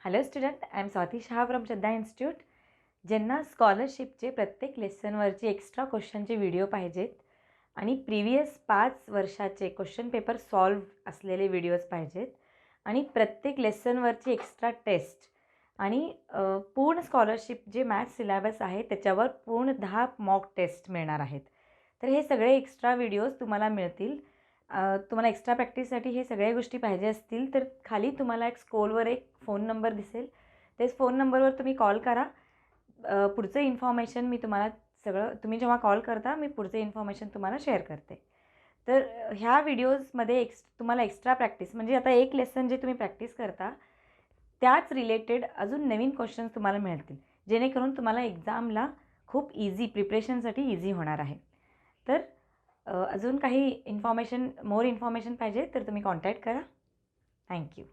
Hello student, I am Swati Shah from Shraddha institute. ज्यांना स्कॉलरशिपचे प्रत्येक लेसनवरचे एक्स्ट्रा क्वेश्चनचे व्हिडिओ पाहिजेत आणि प्रिव्हियस 5 वर्षाचे क्वेश्चन पेपर सॉल्व असलेले व्हिडिओज पाहिजेत आणि प्रत्येक लेसनवरची एक्स्ट्रा टेस्ट आणि पूर्ण स्कॉलरशिप जे मॅथ्स सिलॅबस आहे त्याच्यावर पूर्ण 10 मॉक टेस्ट मिळणार आहेत. तर हे सगळे एक्स्ट्रा व्हिडिओज तुम्हाला मिळतील. तुम्हाला एक्स्ट्रा प्रॅक्टिससाठी हे सगळ्या गोष्टी पाहिजे असतील तर खाली तुम्हाला एक स्क्रोलवर एक फोन नंबर दिसेल. तेच फोन नंबरवर तुम्ही कॉल करा. पुढचं इन्फॉर्मेशन मी तुम्हाला तुम्ही जेव्हा कॉल करता मी पुढचं इन्फॉर्मेशन तुम्हाला शेअर करते. तर ह्या व्हिडिओजमध्ये तुम्हाला एक्स्ट्रा प्रॅक्टिस म्हणजे आता एक लेसन जे तुम्ही प्रॅक्टिस करता त्याच रिलेटेड अजून नवीन क्वेश्चन्स तुम्हाला मिळतील, जेणेकरून तुम्हाला एक्झामला खूप प्रिपरेशनसाठी इझी होणार आहे. तर अजून काही मोर इन्फॉर्मेशन पाहिजे तर तुम्ही कॉन्टॅक्ट करा. थँक्यू.